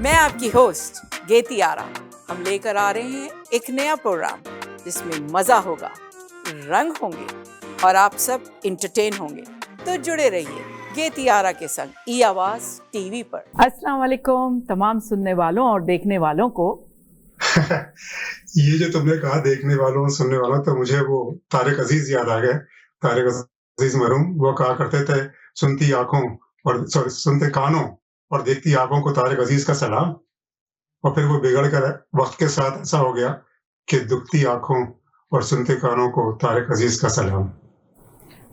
मैं आपकी होस्ट गेती आरा। हम लेकर आ रहे हैं एक नया प्रोग्राम जिसमें मजा होगा, रंग होंगे और आप सब इंटरटेन होंगे। तो जुड़े रहिए गेती आरा के संग ई आवाज टीवी पर। अस्सलाम वालेकुम तमाम सुनने वालों और देखने वालों को। ये जो तुमने कहा देखने वालों सुनने वालों, तो मुझे वो तारिक अजीज याद आ गए। तारिक अजीज मरहूम वो कहा करते थे, सुनती आंखों और सुनते कानों और देखती आंखों को तारिक अजीज का सलाम। और फिर वो बिगड़ कर वक्त के साथ ऐसा हो गया कि दुखती आंखों और सुनते कानों को तारिक अजीज का सलाम।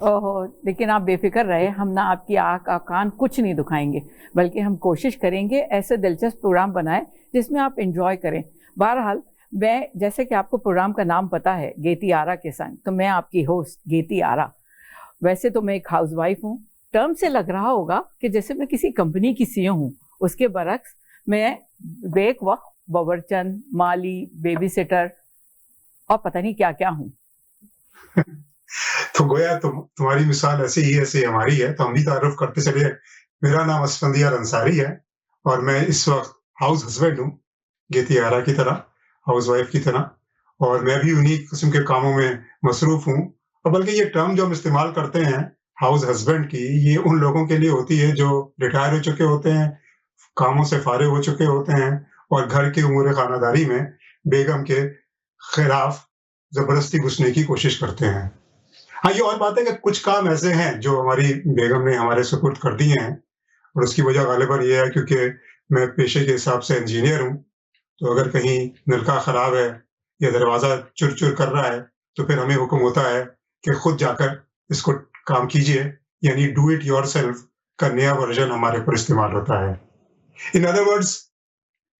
ओहो, लेकिन आप बेफिक्र रहे, हम ना आपकी आँख और कान कुछ नहीं दुखाएंगे, बल्कि हम कोशिश करेंगे ऐसे दिलचस्प प्रोग्राम बनाएं जिसमें आप एंजॉय करें। बहरहाल, मैं जैसे कि आपको प्रोग्राम का नाम पता है गेती आरा के संग, तो मैं आपकी होस्ट गेती आरा। वैसे तो मैं एक हाउसवाइफ हूँ। टर्म से लग रहा होगा कि जैसे मैं किसी कंपनी की सीईओ हूँ। उसके बरक्स मैं बेक वक्त बावर्चन, माली, बेबी सिटर और पता नहीं क्या क्या हूँ। तो गोया तुम्हारी मिसाल ऐसी ही ऐसी हमारी है, तो हम भी तारुफ करते चले। मेरा नाम असफंदियार अंसारी है और मैं इस वक्त हाउस हस्बैंड हूँ, गेती आरा की तरह, हाउस वाइफ की तरह। और मैं भी उन्हीं किस्म के कामों में मसरूफ हूँ। और बल्कि ये टर्म जो हम इस्तेमाल करते हैं हाउस हस्बैंड की, ये उन लोगों के लिए होती है जो रिटायर हो चुके होते हैं, कामों से फारिग हो चुके होते हैं और घर की उमूर खानादारी में बेगम के खिलाफ जबरदस्ती घुसने की कोशिश करते हैं। हाँ, ये और बात है कि कुछ काम ऐसे हैं जो हमारी बेगम ने हमारे सुपुर्द कर दिए हैं और उसकी वजह गालिबन ये है क्योंकि मैं पेशे के हिसाब से इंजीनियर हूँ। तो अगर कहीं नलका खराब है या दरवाजा चुर-चुर कर रहा है, तो फिर हमें हुक्म होता है कि खुद जाकर इसको काम कीजिए, यानी डू इट योरसेल्फ का नया वर्जन हमारे ऊपर इस्तेमाल होता है। इन अदर वर्ड्स,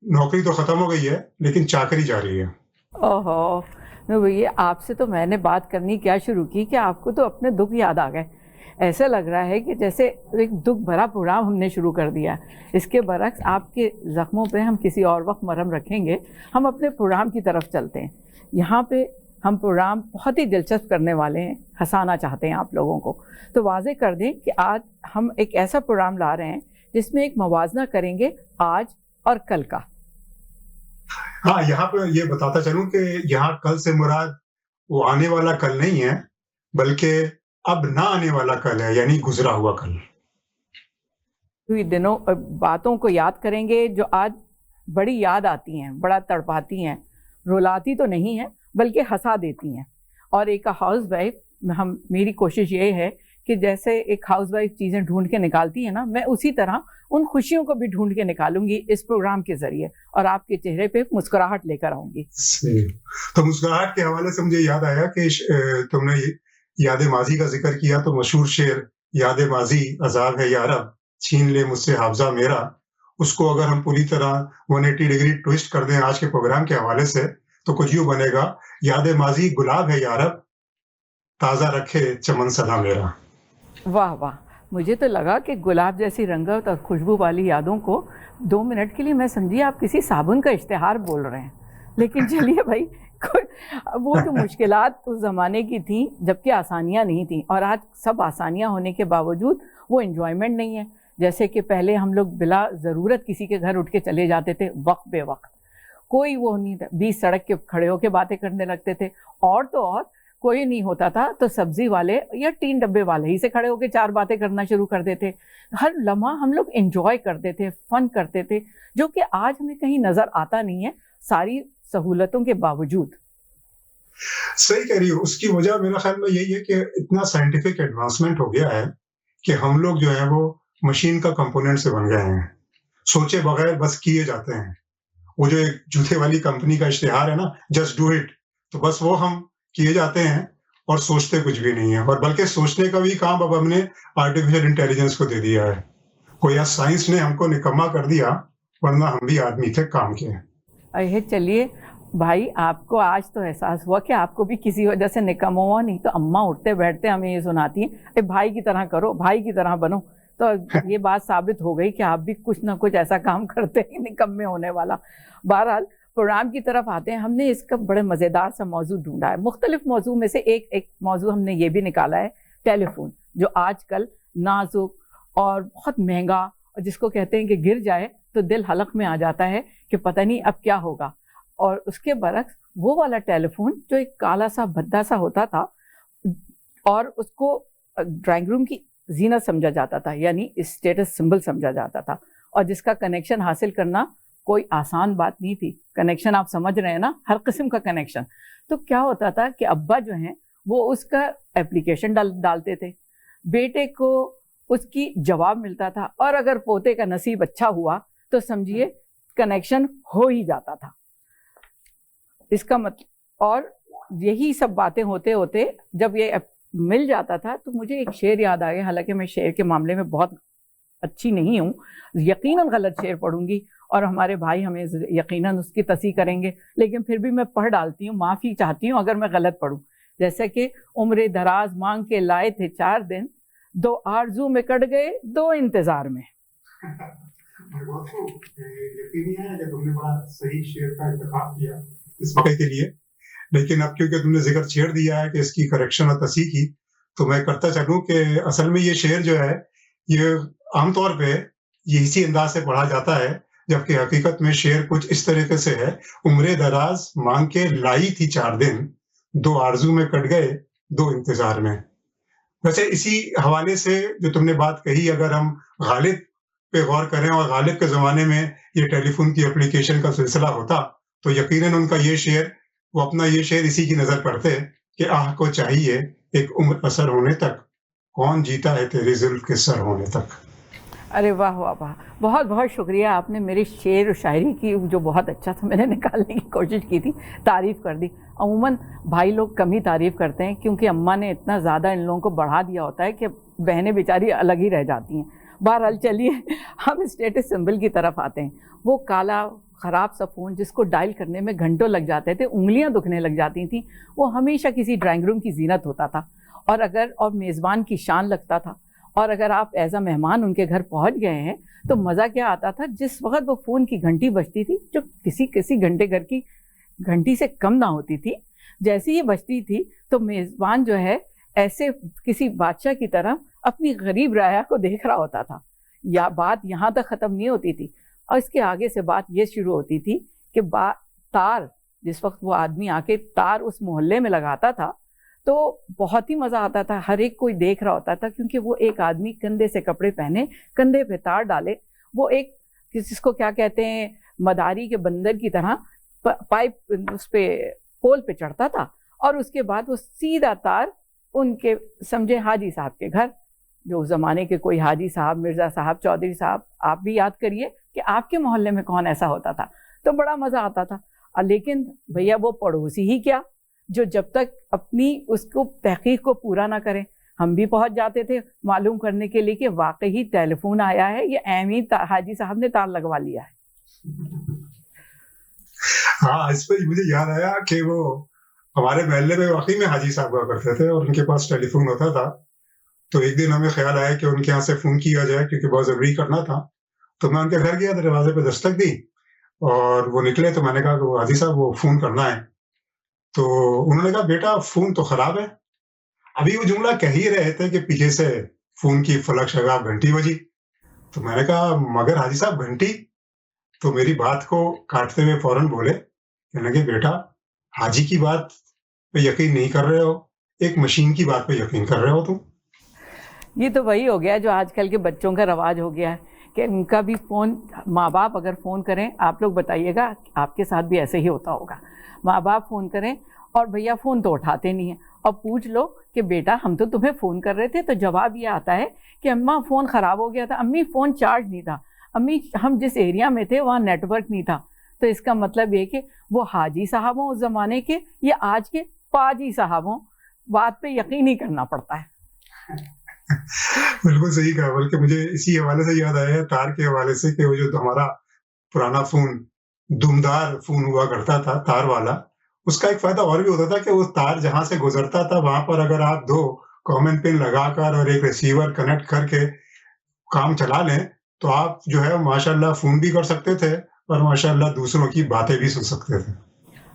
नौकरी तो खत्म हो गई है लेकिन चाकरी जारी है। ओहो, भैया आपसे तो मैंने बात करनी क्या शुरू की कि आपको तो अपने दुख याद आ गए। ऐसा लग रहा है कि जैसे एक दुख भरा प्रोग्राम हमने शुरू कर दिया। इसके बरक्स आपके ज़ख्मों पे हम किसी और वक्त मरहम रखेंगे। हम अपने प्रोग्राम की तरफ चलते हैं। यहाँ पे हम प्रोग्राम बहुत ही दिलचस्प करने वाले हैं, हंसाना चाहते हैं आप लोगों को। तो वाज़े कर दें कि आज हम एक ऐसा प्रोग्राम ला रहे हैं जिसमें एक मवाजना करेंगे आज और कल का। हाँ, यहाँ पे ये बताता चलूं कि यहाँ कल से मुराद वो आने वाला कल नहीं है, बल्कि अब ना आने वाला कल है, यानी गुजरा हुआ कल। दिनों बातों को याद करेंगे जो आज बड़ी याद आती हैं, बड़ा तड़पाती हैं, रुलाती तो नहीं है बल्कि हंसा देती हैं। और एक हाउसवाइफ, मेरी कोशिश ये है कि जैसे एक हाउसवाइफ चीज़ें ढूंढ के निकालती है ना, मैं उसी तरह उन खुशियों को भी ढूंढ के निकालूंगी इस प्रोग्राम के जरिए और आपके चेहरे पे मुस्कुराहट लेकर आऊंगी। तो मुस्कुराहट के हवाले से मुझे याद आया कि तुमने याद माजी का जिक्र किया, तो मशहूर शेर याद माजी अजाब है यारब, छीन ले मुझसे हाफजा मेरा, उसको अगर हम पूरी तरह 180 डिग्री ट्विस्ट कर दें आज के प्रोग्राम के हवाले से, तो कुछ यूं बनेगा, याद माजी गुलाब है यारब, ताजा रखे चमन सदा मेरा। वाह वाह, मुझे तो लगा कि गुलाब जैसी रंगत और खुशबू वाली यादों को 2 मिनट के लिए मैं समझी आप किसी साबुन का इश्तिहार बोल रहे हैं। लेकिन चलिए भाई, वो तो मुश्किलात उस ज़माने की थी जबकि आसानियाँ नहीं थी, और आज सब आसानियाँ होने के बावजूद वो एंजॉयमेंट नहीं है। जैसे कि पहले हम लोग बिला ज़रूरत किसी के घर उठ के चले जाते थे वक्त बे वक्त, कोई वो नहीं था, बीच सड़क के खड़े होकर बातें करने लगते थे। और तो और कोई नहीं होता था तो सब्जी वाले या टीन डब्बे वाले ही से खड़े होकर 4 बातें करना शुरू कर देते। हर लम्हा हम लोग एंजॉय करते थे, फन करते थे, जो कि आज हमें कहीं नजर आता नहीं है, सारी सहूलतों के बावजूद। सही कह रही हो। उसकी वजह मेरा ख्याल में यही है कि इतना साइंटिफिक एडवांसमेंट हो गया है कि हम लोग जो है वो मशीन का कंपोनेंट से बन गए हैं, सोचे बगैर बस किए जाते हैं। वो जो एक जूते वाली कंपनी का इश्तिहार है ना, जस्ट डू इट, तो बस वो हम किए जाते हैं और सोचते कुछ भी नहीं है। और बल्कि सोचने का भी काम अब हमने आर्टिफिशियल इंटेलिजेंस को दे दिया है। कोई साइंस ने हमको निकम्मा कर दिया, वरना हम भी आदमी थे काम के। अरे चलिए भाई, आपको आज तो एहसास हुआ कि आपको भी किसी वजह से निकम्मा हुआ, नहीं तो अम्मा उठते बैठते हमें ये सुनाती हैं, अरे भाई की तरह करो, भाई की तरह बनो। तो ये बात साबित हो गई कि आप भी कुछ ना कुछ ऐसा काम करते हैं निकम्मे होने वाला। बहरहाल, प्रोग्राम की तरफ आते हैं। हमने इसका बड़े मज़ेदार सा मौजू ढूंढा है। मुख्तलिफ मौजू में से एक मौजू हमने ये भी निकाला है, टेलीफोन, जो आजकल नाजुक और बहुत महंगा, और जिसको कहते हैं कि गिर जाए तो दिल हलक में आ जाता है कि पता नहीं अब क्या होगा। और उसके बरक्स वो वाला टेलीफोन जो एक काला सा भद्दा सा होता था और उसको ड्राइंग रूम की जीनत समझा जाता था, यानी स्टेटस सिंबल समझा जाता था, और जिसका कनेक्शन हासिल करना कोई आसान बात नहीं थी। कनेक्शन आप समझ रहे हैं ना, हर किस्म का कनेक्शन। तो क्या होता था कि अब्बा जो हैं वो उसका एप्लीकेशन डालते थे, बेटे को उसकी जवाब मिलता था, और अगर पोते का नसीब अच्छा हुआ तो समझिए कनेक्शन हो ही जाता था। इसका मतलब, और यही सब बातें होते होते जब ये मिल जाता था तो मुझे एक शेर याद आ गया। हालांकि मैं शेर के मामले में बहुत अच्छी नहीं हूँ, यकीनन गलत शेर पढ़ूंगी और हमारे भाई हमें यकीनन उसकी तस्हीह करेंगे, लेकिन फिर भी मैं पढ़ डालती हूँ, माफ़ी चाहती हूँ अगर मैं गलत पढ़ूँ। जैसे कि उम्र दराज मांग के लाए थे 4 दिन, 2 आरजू में कट गए 2 इंतजार में। यकीन है कि तुमने बड़ा सही शेर का इंतखाब किया इस मौके के लिए, लेकिन अब क्योंकि तुमने जिक्र छेड़ दिया है कि इसकी करेक्शन और तस्हीह की, तो मैं करता चलूं कि असल में ये शेर जो है ये आमतौर पे ये इसी अंदाज से पढ़ा जाता है, जबकि हकीकत में शेर कुछ इस तरीके से है, उम्र दराज मांग के लाई थी 4 दिन, 2 आरजू में कट गए 2 इंतजार में। वैसे इसी हवाले से जो तुमने बात कही, अगर हम गालिब पे गौर करें और गालिब के ज़माने में ये टेलीफोन की एप्लीकेशन का सिलसिला होता, तो यकीनन उनका ये शेर, वो अपना ये शेर इसी की नज़र पढ़ते कि आह को चाहिए एक उम्र असर होने तक, कौन जीता है तेरी जुल्फ के सर होने तक। अरे वाह वाह वाह, बहुत बहुत शुक्रिया, आपने मेरी शेर और शायरी की जो बहुत अच्छा था मैंने निकालने की कोशिश की थी, तारीफ़ कर दी। अमूमन भाई लोग कम ही तारीफ़ करते हैं क्योंकि अम्मा ने इतना ज़्यादा इन लोगों को बढ़ा दिया होता है कि बहनें बेचारी अलग ही रह जाती हैं। बहरहाल चलिए हम स्टेटस सिंबल की तरफ आते हैं। वो काला ख़राब सा फ़ोन जिसको डायल करने में घंटों लग जाते थे, उंगलियां दुखने लग जाती थी, वो हमेशा किसी ड्राइंग रूम की जीनत होता था, और मेज़बान की शान लगता था। और अगर आप एज अ मेहमान उनके घर पहुंच गए हैं तो मज़ा क्या आता था, जिस वक्त वो फ़ोन की घंटी बजती थी, जो किसी घंटे घर की घंटी से कम ना होती थी, जैसी ही बजती थी तो मेज़बान जो है ऐसे किसी बादशाह की तरह अपनी गरीब राया को देख रहा होता था। या बात यहाँ तक ख़त्म नहीं होती थी, और इसके आगे से बात ये शुरू होती थी कि तार, जिस वक्त वो आदमी आके तार उस मोहल्ले में लगाता था तो बहुत ही मज़ा आता था, हर एक कोई देख रहा होता था, क्योंकि वो एक आदमी कंधे से कपड़े पहने, कंधे पे तार डाले, वो एक जिसको क्या कहते हैं मदारी के बंदर की तरह पाइप उस पे पोल पे चढ़ता था, और उसके बाद वो सीधा तार उनके समझे हाजी साहब के घर, जो उस ज़माने के कोई हाजी साहब, मिर्ज़ा साहब, चौधरी साहब, आप भी याद करिए कि आपके मोहल्ले में कौन ऐसा होता था, तो बड़ा मज़ा आता था। लेकिन भैया वो पड़ोसी ही क्या, जो जब तक अपनी उसको तहकीक को पूरा ना करें, हम भी पहुंच जाते थे मालूम करने के लिए कि वाकई टेलीफोन आया है या एम ही हाजी साहब ने तार लगवा लिया है। हाँ, इस पर मुझे याद आया कि वो हमारे मोहल्ले में वाकई में हाजी साहब हुआ करते थे और उनके पास टेलीफोन होता था। तो एक दिन हमें ख्याल आया कि उनके यहाँ से फ़ोन किया जाए, क्योंकि बहुत ज़रूरी करना था। तो मैं उनके घर गया, दरवाजे पे दस्तक दी और वो निकले, तो मैंने कहा कि वो हाजी साहब वो फ़ोन करना है। तो उन्होंने कहा, बेटा फ़ोन तो ख़राब है। अभी वो जुमला कह ही रहे थे कि पीछे से फ़ोन की फलक शगाफ घंटी बजी। तो मैंने कहा, मगर हाजी साहब घंटी? तो मेरी बात को काटते हुए फ़ौरन बोले, कहने लगे, बेटा हाजी की बात पे यकीन नहीं कर रहे हो, एक मशीन की बात पे यकीन कर रहे हो तुम। ये तो वही हो गया जो आजकल के बच्चों का रवाज हो गया है कि उनका भी फ़ोन, माँ बाप अगर फ़ोन करें, आप लोग बताइएगा आपके साथ भी ऐसे ही होता होगा, माँ बाप फ़ोन करें और भैया फ़ोन तो उठाते नहीं हैं, और पूछ लो कि बेटा हम तो तुम्हें फ़ोन कर रहे थे, तो जवाब ये आता है कि अम्मा फ़ोन ख़राब हो गया था, अम्मी फ़ोन चार्ज नहीं था, अम्मी हम जिस एरिया में थे वहाँ नेटवर्क नहीं था। तो इसका मतलब ये कि वो हाजी साहब हों उस ज़माने के या आज के पाजी साहब हों, बात पे यकीन ही करना पड़ता है। बिल्कुल सही कहा, बल्कि मुझे इसी हवाले से याद आया है, तार के हवाले से, कि वो जो हमारा पुराना फ़ोन दुमदार फ़ोन हुआ करता था, तार वाला, उसका एक फ़ायदा और भी होता था कि वो तार जहाँ से गुज़रता था वहाँ पर अगर आप 2 कॉमन पिन लगाकर और एक रिसीवर कनेक्ट करके काम चला लें, तो आप जो है माशाअल्लाह फ़ोन भी कर सकते थे और माशाअल्लाह दूसरों की बातें भी सुन सकते थे।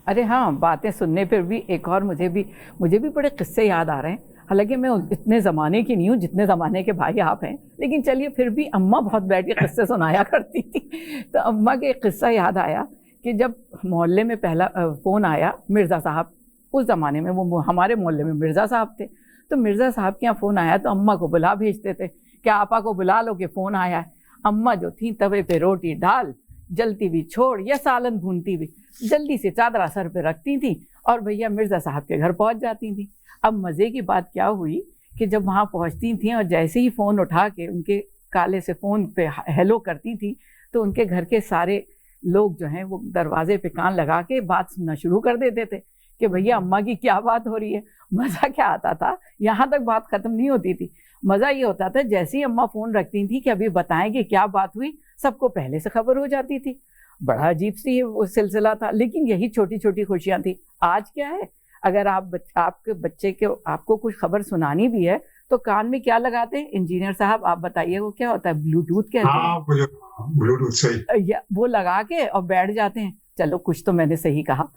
अरे हाँ, बातें सुनने पर भी एक और मुझे भी बड़े किस्से याद आ रहे हैं। हालाँकि मैं इतने ज़माने की नहीं हूँ जितने ज़माने के भाई आप हैं, लेकिन चलिए फिर भी अम्मा बहुत बैठ के किस्से सुनाया करती थी। तो अम्मा के एक किस्सा याद आया कि जब मोहल्ले में पहला फ़ोन आया, मिर्ज़ा साहब, उस ज़माने में वो हमारे मोहल्ले में मिर्ज़ा साहब थे, तो मिर्ज़ा साहब के यहाँ फ़ोन आया तो अम्मा को बुला भेजते थे कि आपा को बुला लो कि फ़ोन आया है। अम्मा जो थी तवे पे रोटी डाल, जलती हुई छोड़ या सालन भूनती हुई जल्दी से चादरा सर पे रखती थी और भैया मिर्ज़ा साहब के घर पहुंच जाती थी। अब मज़े की बात क्या हुई कि जब वहाँ पहुंचती थी और जैसे ही फ़ोन उठा के उनके काले से फ़ोन पे हेलो करती थी तो उनके घर के सारे लोग जो हैं वो दरवाजे पे कान लगा के बात सुनना शुरू कर देते थे कि भैया अम्मा की क्या बात हो रही है। मज़ा क्या आता था, यहाँ तक बात ख़त्म नहीं होती थी। मज़ा ये होता था जैसे ही अम्मा फ़ोन रखती थी कि अभी बताएंगे क्या बात हुई, सबको पहले से खबर हो जाती थी। बड़ा अजीब सी वो सिलसिला था, लेकिन यही छोटी छोटी खुशियाँ थी। आज क्या है, अगर आपके बच्चे के आपको कुछ खबर सुनानी भी है तो कान में क्या लगाते हैं इंजीनियर साहब, आप बताइए वो क्या होता है? ब्लूटूथ कहते हैं। हाँ, वो जो ब्लूटूथ सही। वो लगा के और बैठ जाते हैं। चलो कुछ तो मैंने सही कहा,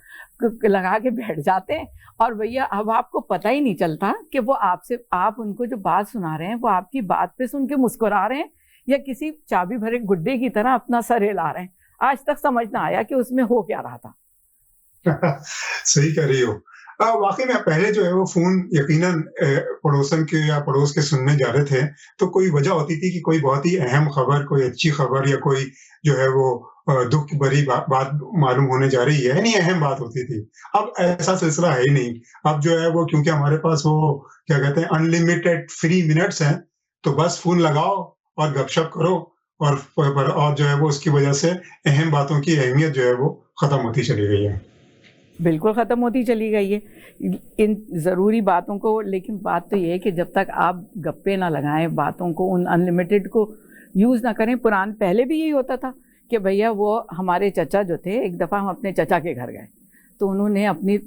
लगा के बैठ जाते हैं और भैया अब आपको पता ही नहीं चलता कि वो आप उनको जो बात सुना रहे हैं वो आपकी बात पे सुन के मुस्कुरा रहे हैं या किसी चाबी भरे गुड्डे की तरह अपना सर हिला रहे हैं। आज तक समझ ना आया कि उसमें हो क्या रहा था। सही कह रही हो। वाक़ई में पहले जो है वो फ़ोन यकीनन पड़ोसन के या पड़ोस के सुनने जा रहे थे, तो कोई वजह होती थी कि कोई बहुत ही अहम खबर, कोई अच्छी खबर या कोई जो है वो दुःख भरी बात मालूम होने जा रही है, यानी अहम बात होती थी। अब ऐसा सिलसिला है ही नहीं। अब जो है वो क्योंकि हमारे पास वो क्या कहते हैं अनलिमिटेड फ्री मिनट्स हैं, तो बस फ़ोन लगाओ और गपशप करो और जो है वो उसकी वजह से अहम बातों की अहमियत जो है वो ख़त्म होती चली गई है। बिल्कुल ख़त्म होती चली गई है इन ज़रूरी बातों को। लेकिन बात तो ये है कि जब तक आप गप्पे ना लगाएं बातों को, उन अनलिमिटेड को यूज़ ना करें। पहले भी यही होता था कि भैया वो हमारे चचा जो थे, एक दफ़ा हम अपने चचा के घर गए तो उन्होंने अपनी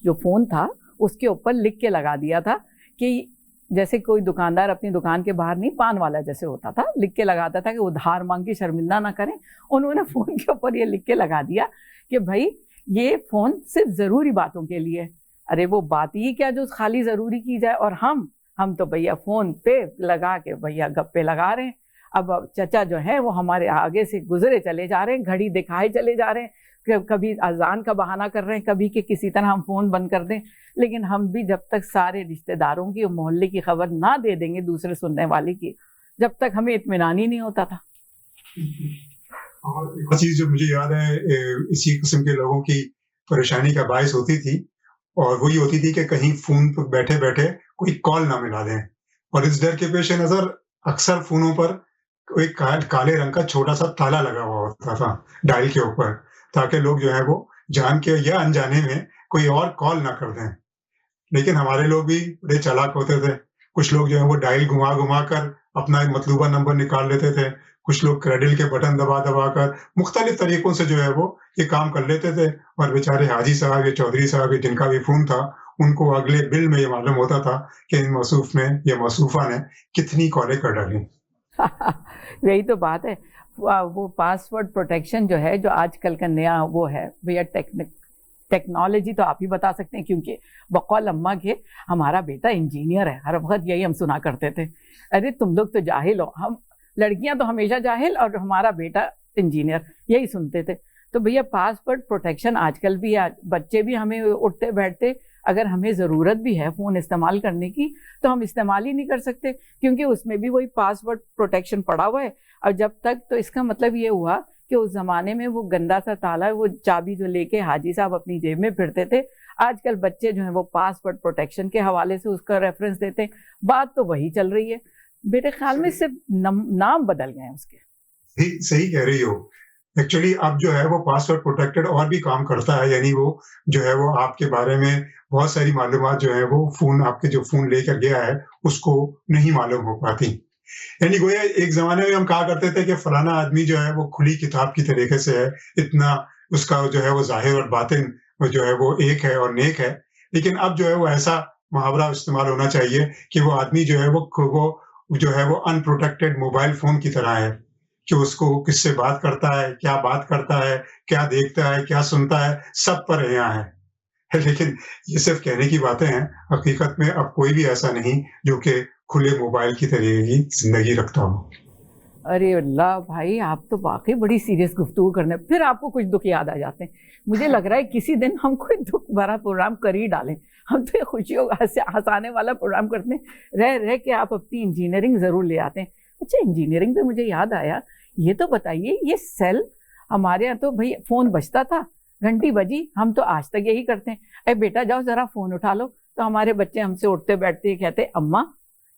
जो फ़ोन था उसके ऊपर लिख के लगा दिया था कि जैसे कोई दुकानदार अपनी दुकान के बाहर नहीं, पान वाला जैसे होता था, लिख के लगाता था कि उधार मांग के शर्मिंदा ना करें। उन्होंने फ़ोन के ऊपर ये लिख के लगा दिया कि भाई ये फ़ोन सिर्फ ज़रूरी बातों के लिए। अरे वो बात ही क्या जो खाली ज़रूरी की जाए, और हम तो भैया फ़ोन पे लगा के भैया गप्पे लगा रहे हैं। अब चचा जो है वो हमारे आगे से गुजरे चले जा रहे हैं, घड़ी दिखाए चले जा रहे हैं, कभी अजान का बहाना कर रहे हैं, कभी कि किसी तरह हम फ़ोन बंद कर दें। लेकिन हम भी जब तक सारे रिश्तेदारों की और मोहल्ले की खबर ना दे देंगे दूसरे सुनने वाले की, जब तक हमें इत्मीनान ही नहीं होता था। और एक चीज़ जो मुझे याद है इसी किस्म के लोगों की परेशानी का बायस होती थी और वो ये होती थी कि कहीं फ़ोन पर बैठे-बैठे कोई कॉल ना मिला दें। और इस डर के पेश नज़र अक्सर फ़ोनों पर एक काले रंग का छोटा-सा ताला लगा हुआ होता था डायल के ऊपर, ताकि लोग जो है वो जान के या अनजाने में कोई और कॉल ना कर दें। लेकिन हमारे लोग भी बड़े चालाक होते थे। कुछ लोग जो है वो डायल घुमा-घुमा कर अपना एक मतलूबा नंबर निकाल लेते थे। कुछ लोग क्रेडिल के बटन दबा-दबा कर मुख्तलिफ तरीकों से जो है वो ये काम कर लेते थे और बेचारे हाजी साहब या चौधरी साहब या जिनका भी फ़ोन था, उनको अगले बिल में ये मालूम होता था कि इन मौसूफ़ ने या मौसूफ़ा ने कितनी कॉलें कर डाली। यही तो बात है। वो पासवर्ड प्रोटेक्शन जो है, जो आजकल का नया वो है भैया, टेक्नोलॉजी तो आप ही बता सकते हैं, क्योंकि बकौल अम्मा के हमारा बेटा इंजीनियर है। हर वक्त यही हम सुना करते थे, अरे तुम लोग तो जाहिल हो। हम लड़कियां तो हमेशा जाहिल और हमारा बेटा इंजीनियर, यही सुनते थे। तो भैया पासवर्ड प्रोटेक्शन आजकल भी बच्चे भी हमें उठते बैठते, अगर हमें ज़रूरत भी है फ़ोन इस्तेमाल करने की तो हम इस्तेमाल ही नहीं कर सकते, क्योंकि उसमें भी वही पासवर्ड प्रोटेक्शन पड़ा हुआ है। और जब तक, तो इसका मतलब ये हुआ कि उस ज़माने में वो गंदा सा ताला, वो चाबी जो लेके हाजी साहब अपनी जेब में फिरते थे, आजकल बच्चे जो हैं वो पासवर्ड प्रोटेक्शन के हवाले से उसका रेफरेंस देते हैं। बात तो वही चल रही है। मेरे ख्याल में सिर्फ नाम बदल गए हैं उसके। सही कह रही हो। एक्चुअली अब जो है वो पासवर्ड प्रोटेक्टेड और भी काम करता है, यानी वो जो है वो आपके बारे में बहुत सारी मालूमात जो है वो आपके जो फ़ोन लेकर गया है उसको नहीं मालूम हो पाती। यानी गोया एक ज़माने में हम कहा करते थे कि फलाना आदमी जो है वो खुली किताब की तरीके से है, इतना उसका जो है वो ज़ाहिर और बातिन जो है वो एक है और नेक है। लेकिन अब जो है वो ऐसा मुहावरा इस्तेमाल होना चाहिए कि वो आदमी जो है वो अनप्रोटेक्टेड मोबाइल फ़ोन की तरह है, कि उसको किससे बात करता है, क्या बात करता है, क्या देखता है, क्या सुनता है, सब पर यहाँ है। लेकिन ये सिर्फ कहने की बातें हैं। हकीकत में अब कोई भी ऐसा नहीं जो कि खुले मोबाइल की तरह की ज़िंदगी रखता हो। अरे अल्लाह भाई, आप तो वाकई बड़ी सीरियस गुफ्तगू करने, फिर आपको कुछ दुख याद आ जाते हैं। मुझे लग रहा है किसी दिन हम कोई दुख भरा प्रोग्राम कर ही डालें। हम तो ये खुशियों हंसाने वाला प्रोग्राम करते हैं, रह रह के आप अपनी इंजीनियरिंग ज़रूर ले आते हैं। अच्छा, इंजीनियरिंग पे मुझे याद आया, ये तो बताइए, ये सेल हमारे यहाँ तो भाई फ़ोन बजता था, घंटी बजी, हम तो आज तक यही करते हैं, अरे बेटा जाओ ज़रा फ़ोन उठा लो। तो हमारे बच्चे हमसे उठते बैठते कहते, अम्मा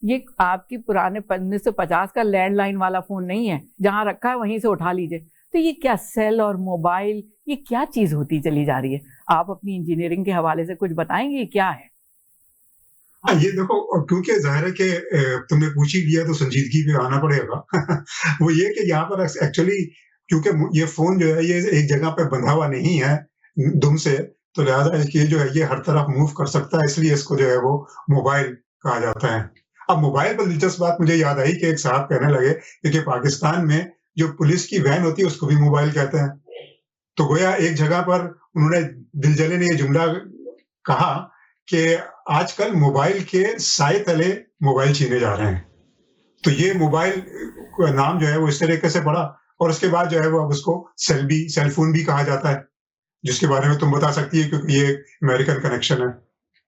ये आपकी पुराने 1950 का लैंडलाइन वाला फ़ोन नहीं है, जहाँ रखा है वहीं से उठा लीजिए। तो ये क्या सेल और मोबाइल, ये क्या चीज़ होती चली जा रही है? आप अपनी इंजीनियरिंग के हवाले से कुछ बताएंगे, ये क्या है? हाँ, ये देखो, क्योंकि ज़ाहिर है कि तुमने पूछ ही लिया तो संजीदगी पे आना पड़ेगा। वो ये कि यहाँ पर एक्चुअली क्योंकि ये फ़ोन जो है ये एक जगह पे बंधा हुआ नहीं है दुम से, तो लिहाज़ा ये जो है ये हर तरफ मूव कर सकता है, इसलिए इसको जो है वो मोबाइल कहा जाता है। अब मोबाइल पर दिलचस्प बात मुझे याद आई कि एक साहब कहने लगे कि पाकिस्तान में जो पुलिस की वैन होती है उसको भी मोबाइल कहते हैं। तो गोया एक जगह पर उन्होंने दिलजले ने ये जुमला कहा कि आजकल मोबाइल के साए तले मोबाइल छीने जा रहे हैं। तो ये मोबाइल का नाम जो है वो इस तरीके से पड़ा और उसके बाद जो है वो अब उसको सेल फ़ोन भी कहा जाता है, जिसके बारे में तुम बता सकती है क्योंकि ये अमेरिकन कनेक्शन है।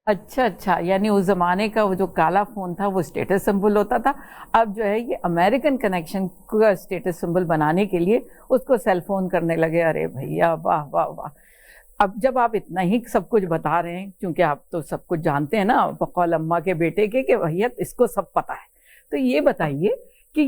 अच्छा अच्छा, यानी उस ज़माने का वो जो काला फ़ोन था वो स्टेटस सिंबल होता था, अब जो है ये अमेरिकन कनेक्शन का स्टेटस सिंबल बनाने के लिए उसको सेल फ़ोन करने लगे। अरे भैया वाह वाह वाह! अब जब आप इतना ही सब कुछ बता रहे हैं, क्योंकि आप तो सब कुछ जानते हैं ना बकौल अम्मा के बेटे के, कि भैया इसको सब पता है, तो ये बताइए कि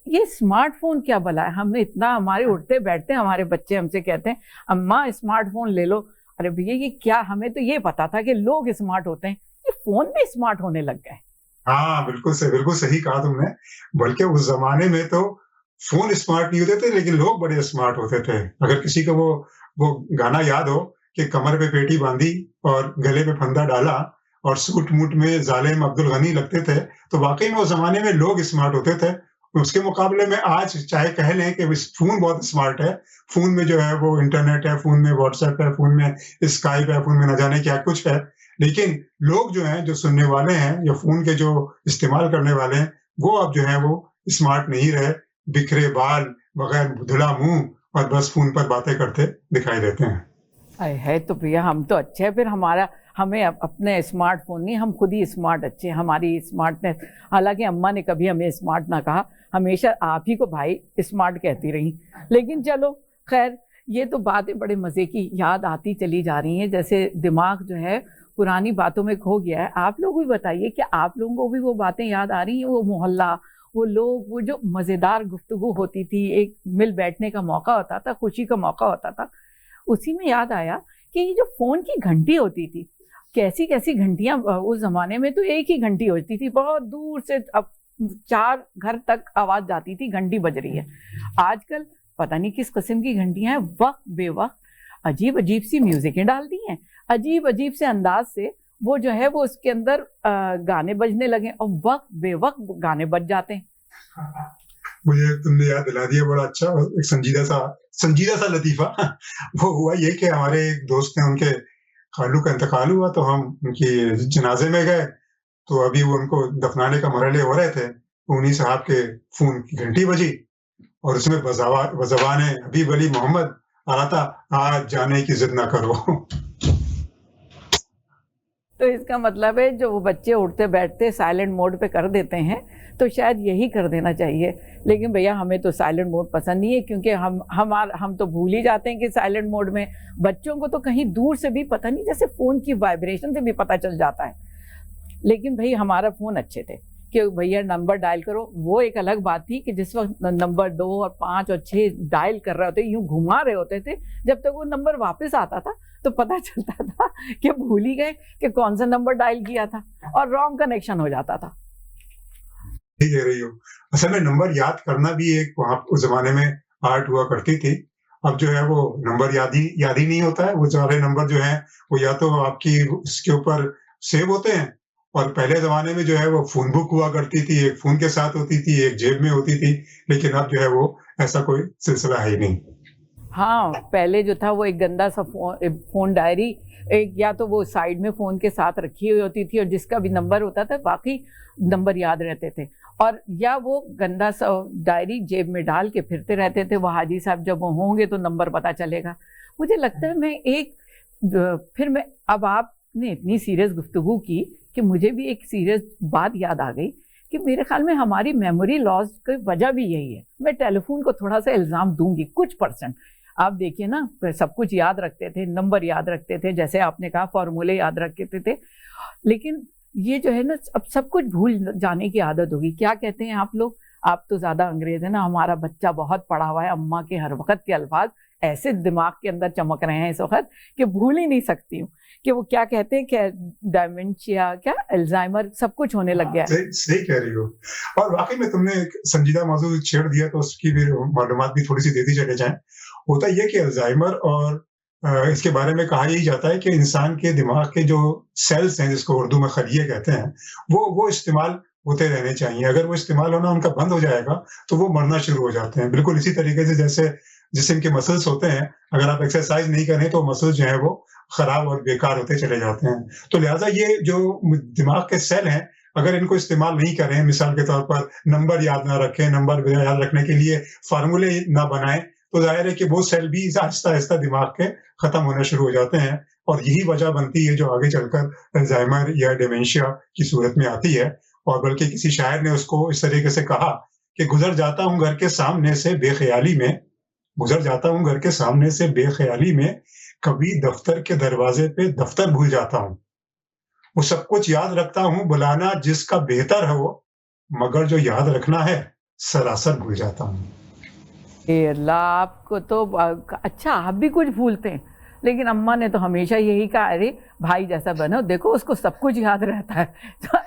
ये स्मार्टफ़ोन क्या भला है? हमने इतना, हमारे उठते बैठते हमारे बच्चे हमसे कहते हैं अम्मा स्मार्टफ़ोन ले लो। अरे भैया ये क्या, हमें तो ये पता था कि लोग स्मार्ट होते हैं, ये फ़ोन भी स्मार्ट होने लग गए। हाँ, बिल्कुल सही कहा तुमने। बल्कि उस ज़माने में तो फ़ोन स्मार्ट नहीं होते थे, लेकिन लोग बड़े स्मार्ट होते थे। अगर किसी को वो गाना याद हो कि कमर पे पेटी बाँधी और गले पे फंदा डाला और सूट-मूट में ज़ालिम अब्दुल गनी लगते थे, तो वाक़ई में उस ज़माने में लोग स्मार्ट होते थे। उसके मुकाबले में आज चाहे कह लें कि इस फ़ोन बहुत स्मार्ट है, फ़ोन में जो है वो इंटरनेट है, फ़ोन में व्हाट्सएप है, फ़ोन में स्काइप है, फ़ोन में न जाने क्या कुछ है। लेकिन लोग जो हैं, जो सुनने वाले हैं या फ़ोन के जो इस्तेमाल करने वाले हैं, वो अब जो है वो स्मार्ट नहीं रहे, बिखरे बाल, बगैर धुला मुँह और बस फ़ोन पर बातें करते दिखाई देते हैं। है तो भैया हम तो अच्छे हैं, फिर हमें अपने स्मार्टफोन नहीं, हम खुद ही स्मार्ट अच्छे हैं, हमारी स्मार्टनेस। हालांकि अम्मा ने कभी हमें स्मार्ट ना कहा, हमेशा आप ही को भाई स्मार्ट कहती रही। लेकिन चलो खैर, ये तो बातें बड़े मज़े की याद आती चली जा रही हैं, जैसे दिमाग जो है पुरानी बातों में खो गया है। आप लोग भी बताइए कि आप लोगों को भी वो बातें याद आ रही हैं, वो मोहल्ला, वो लोग, वो जो मज़ेदार गुफ्तगू होती थी, एक मिल बैठने का मौका होता था, खुशी का मौका होता था। उसी में याद आया कि ये जो फ़ोन की घंटी होती थी, कैसी कैसी घंटियाँ उस ज़माने में तो एक ही घंटी होती थी, बहुत दूर से अब 4 घर तक आवाज़ जाती थी घंटी बज रही है। आजकल पता नहीं किस किस्म की घंटियाँ हैं, वक्त बेवक्त अजीब अजीब सी म्यूज़िकें डाल दी हैं, अजीब अजीब से अंदाज से वो जो है वो उसके अंदर गाने बजने लगे और वक्त बेवक्त गाने बज जाते हैं। मुझे तुमने याद दिला दिया, बड़ा अच्छा एक संजीदा सा लतीफ़ा। वो हुआ ये कि हमारे एक दोस्त हैं, उनके खालू का इंतकाल हुआ, तो हम उनके जनाजे में गए, तो अभी वो उनको दफनाने का मरहले हो रहे थे, तो उन्हीं साहब के फ़ोन की घंटी बजी और उसमें बज़बाने हबीब अली मोहम्मद आ रहा था, आज जाने की ज़िद ना करो। तो इसका मतलब है जो वो बच्चे उठते बैठते साइलेंट मोड पे कर देते हैं, तो शायद यही कर देना चाहिए। लेकिन भैया हमें तो साइलेंट मोड पसंद नहीं है, क्योंकि हम तो भूल ही जाते हैं कि साइलेंट मोड में, बच्चों को तो कहीं दूर से भी पता नहीं, जैसे फ़ोन की वाइब्रेशन से भी पता चल जाता है। लेकिन भाई हमारा फ़ोन अच्छे थे कि भैया नंबर डायल करो, वो एक अलग बात थी कि जिस वक्त नंबर 2 और 5 और 6 डायल कर रहे होते, यूँ घुमा रहे होते थे, जब तक वो नंबर वापस आता था तो पता चलता था कि भूल ही गए कि कौन सा नंबर डायल किया था और रॉन्ग कनेक्शन हो जाता था। ठीक कह रही हो। असल में नंबर याद करना भी एक वहाँ उस ज़माने में आर्ट हुआ करती थी। अब जो है वो नंबर याद ही नहीं होता है। वो सारे नंबर जो हैं वो या तो आपकी उसके ऊपर सेव होते हैं, और पहले ज़माने में जो है वो फ़ोन बुक हुआ करती थी, एक फ़ोन के साथ होती थी, एक जेब में होती थी, लेकिन अब जो है वो ऐसा कोई सिलसिला है ही नहीं। हाँ, पहले जो था वो एक गंदा सा फ़ोन डायरी, एक या तो वो साइड में फ़ोन के साथ रखी हुई होती थी और जिसका भी नंबर होता था बाकी नंबर याद रहते थे, और या वो गंदा सा डायरी जेब में डाल के फिरते रहते थे, वो हाजी साहब जब वो होंगे तो नंबर पता चलेगा। मुझे लगता है फिर मैं अब आपने इतनी सीरियस गुफ्तगू की कि मुझे भी एक सीरियस बात याद आ गई कि मेरे ख्याल में हमारी मेमोरी लॉस की वजह भी यही है। मैं टेलीफोन को थोड़ा सा इल्ज़ाम दूंगी, कुछ परसेंट। आप देखिए ना, सब कुछ याद रखते थे, नंबर याद रखते थे, जैसे आपने कहा फॉर्मूले याद रखते थे, लेकिन ये जो है ना अब सब कुछ भूल जाने की आदत होगी। क्या कहते हैं आप लोग, आप तो ज़्यादा अंग्रेज है ना, हमारा बच्चा बहुत पढ़ा हुआ है, अम्मा के हर वक्त के अल्फाज ऐसे दिमाग के अंदर चमक रहे हैं इस वक्त कि भूल ही नहीं सकती हूँ कि वो क्या कहते हैं, क्या डायमेंशिया, क्या अल्जाइमर, सब कुछ होने लग गया है। सही कह रही हो। और वाकई में तुमने एक संजीदा मौजूद छेड़ दिया, तो उसकी भी मालूमात भी थोड़ी सी देती चले जाएं। होता ये कि अल्जाइमर और इसके बारे में कहा यही जाता है कि इंसान के दिमाग के जो सेल्स हैं, जिसको उर्दू में खलिए कहते हैं, वो इस्तेमाल होते रहने चाहिए। अगर वो इस्तेमाल होना उनका बंद हो जाएगा तो वो मरना शुरू हो जाते हैं। बिल्कुल इसी तरीके से जैसे जिस्म के मसल्स होते हैं, अगर आप एक्सरसाइज नहीं करें तो मसल्स जो है वो खराब और बेकार होते चले जाते हैं। तो लिहाजा ये जो दिमाग के सेल हैं, अगर इनको इस्तेमाल नहीं करें, मिसाल के तौर पर नंबर याद ना रखें, नंबर याद रखने के लिए फार्मूले ना बनाएं, तो जाहिर है कि वो सेल भी आहिस्ता आहिस्ता दिमाग के खत्म होना शुरू हो जाते हैं, और यही वजह बनती है जो आगे चलकर अल्जाइमर या डिमेंशिया की सूरत में आती है। और बल्कि किसी शायर ने उसको इस तरीके से कहा कि गुजर जाता हूं घर के सामने से बेख्याली में, गुजर जाता हूं घर के सामने से बेख्याली में, कभी दफ्तर के दरवाजे पे दफ्तर भूल जाता हूं। वो सब कुछ याद रखता हूं, बुलाना जिसका बेहतर है वो, मगर जो याद रखना है सरासर भूल जाता हूं। ए अल्लाह, आपको तो अच्छा, आप भी कुछ भूलते हैं, लेकिन अम्मा ने तो हमेशा यही कहा, अरे भाई जैसा बनो, देखो उसको सब कुछ याद रहता है। तो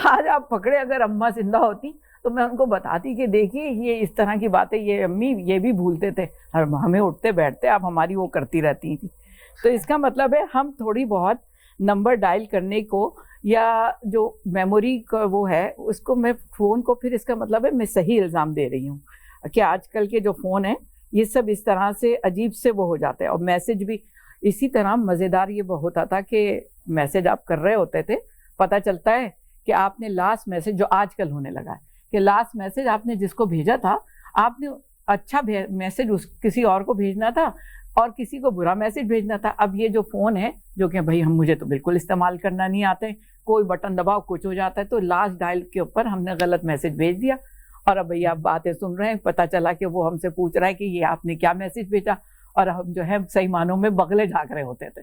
आज आप पकड़े, अगर अम्मा जिंदा होती तो मैं उनको बताती कि देखिए ये इस तरह की बातें, ये अम्मी ये भी भूलते थे, हमें उठते बैठते आप हमारी वो करती रहती थी। तो इसका मतलब है हम थोड़ी बहुत नंबर डायल करने को, या जो मेमोरी का वो है उसको, मैं फ़ोन को, फिर इसका मतलब है मैं सही इल्ज़ाम दे रही हूँ कि आजकल के जो फ़ोन हैं ये सब इस तरह से अजीब से वो हो जाते हैं। और मैसेज भी इसी तरह मज़ेदार ये होता था कि मैसेज आप कर रहे होते थे, पता चलता है कि आपने लास्ट मैसेज, जो आजकल होने लगा है कि लास्ट मैसेज आपने जिसको भेजा था, आपने अच्छा मैसेज किसी और को भेजना था और किसी को बुरा मैसेज भेजना था। अब ये जो फ़ोन है, जो कि भाई मुझे तो बिल्कुल इस्तेमाल करना नहीं आते, कोई बटन दबाओ कुछ हो जाता है, तो लास्ट डायल के ऊपर हमने गलत मैसेज भेज दिया, और अब भैया आप बातें सुन रहे हैं, पता चला कि वो हमसे पूछ रहा है कि ये आपने क्या मैसेज भेजा, और हम जो है सही मानों में बगले झाँक रहे होते थे।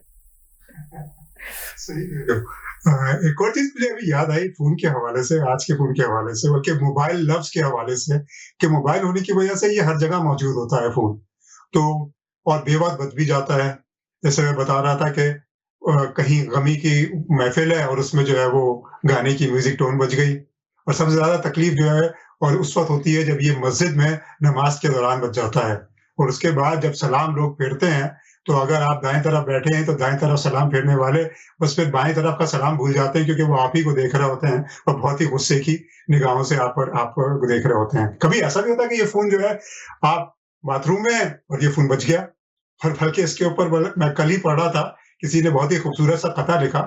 सही कह रहे हो। एक और चीज मुझे अभी याद आई फोन के हवाले से, आज के फोन के हवाले से, बल्कि मोबाइल लफ्ज के हवाले से, कि मोबाइल होने की वजह से ये हर जगह मौजूद होता है फोन, तो और बेवक्त बज भी जाता है। जैसे मैं बता रहा था कि कहीं गमी की महफिल है और उसमें जो है वो गाने की म्यूजिक टोन बज गई, और सबसे ज्यादा तकलीफ जो है और उस वक्त होती है जब ये मस्जिद में नमाज के दौरान बज जाता है, और उसके बाद जब सलाम लोग फेरते हैं, तो अगर आप दाएं तरफ बैठे हैं तो दाएं तरफ सलाम फेरने वाले बस फिर बाएं तरफ का सलाम भूल जाते हैं, क्योंकि वो आप ही को देख रहे होते हैं और बहुत ही गुस्से की निगाहों से आप देख रहे होते हैं। कभी ऐसा भी होता है कि ये फोन जो है, आप बाथरूम में हैं और ये फोन बज गया। और बल्कि इसके ऊपर मैं कल ही पढ़ रहा था, किसी ने बहुत ही खूबसूरत सा कथा लिखा,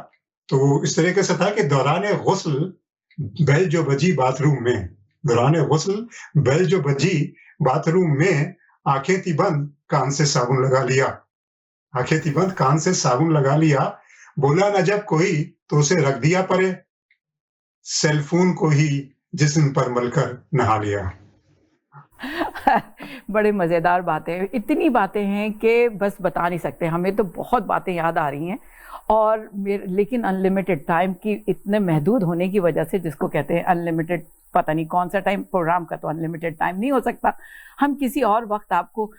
तो वो इस तरीके से था कि दौरान गुस्ल बेल जो बजी बाथरूम में, दौरान गुस्ल बेल जो बजी बाथरूम में, आंखें थी बंद कान से साबुन लगा लिया, आंखें थी बंद कान से साबुन लगा लिया, बोला न जब कोई तो उसे रख दिया परे, सेलफोन को ही जिस्म पर मलकर नहा लिया। बड़े मज़ेदार बातें, इतनी बातें हैं कि बस बता नहीं सकते, हमें तो बहुत बातें याद आ रही हैं, और लेकिन अनलिमिटेड टाइम की इतने महदूद होने की वजह से, जिसको कहते हैं अनलिमिटेड, पता नहीं कौन सा टाइम, प्रोग्राम का तो अनलिमिटेड टाइम नहीं हो सकता। हम किसी और वक्त आपको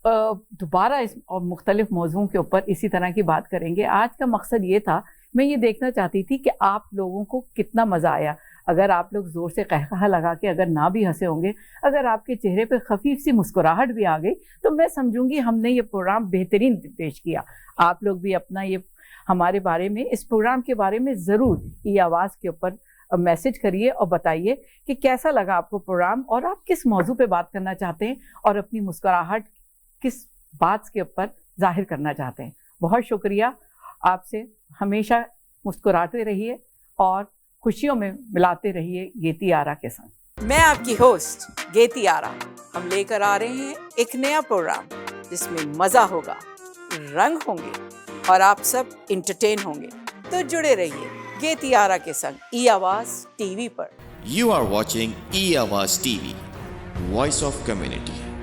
दोबारा इस और मुख्तलिफ मौज़ूओं के ऊपर इसी तरह की बात करेंगे। आज का मकसद ये था, मैं ये देखना चाहती थी कि आप लोगों को कितना मज़ा आया। अगर आप लोग ज़ोर से कहकहा लगा के अगर ना भी हंसे होंगे, अगर आपके चेहरे पे खफीफ सी मुस्कुराहट भी आ गई, तो मैं समझूंगी हमने ये प्रोग्राम बेहतरीन पेश किया। आप लोग भी अपना ये हमारे बारे में, इस प्रोग्राम के बारे में ज़रूर ये आवाज़ के ऊपर मैसेज करिए और बताइए कि कैसा लगा आपको प्रोग्राम, और आप किस मौजू पे बात करना चाहते हैं, और अपनी मुस्कुराहट किस बात के ऊपर जाहिर करना चाहते हैं। बहुत शुक्रिया आपसे, हमेशा मुस्कुराते रहिए और खुशियों में मिलाते रहिए गेती आरा के संग। मैं आपकी होस्ट गेती आरा, हम लेकर आ रहे हैं एक नया प्रोग्राम जिसमें मज़ा होगा, रंग होंगे और आप सब इंटरटेन होंगे। तो जुड़े रहिए गेती आरा के संग ई आवाज़ टीवी पर। You are watching E-Awaaz TV, Voice of Community.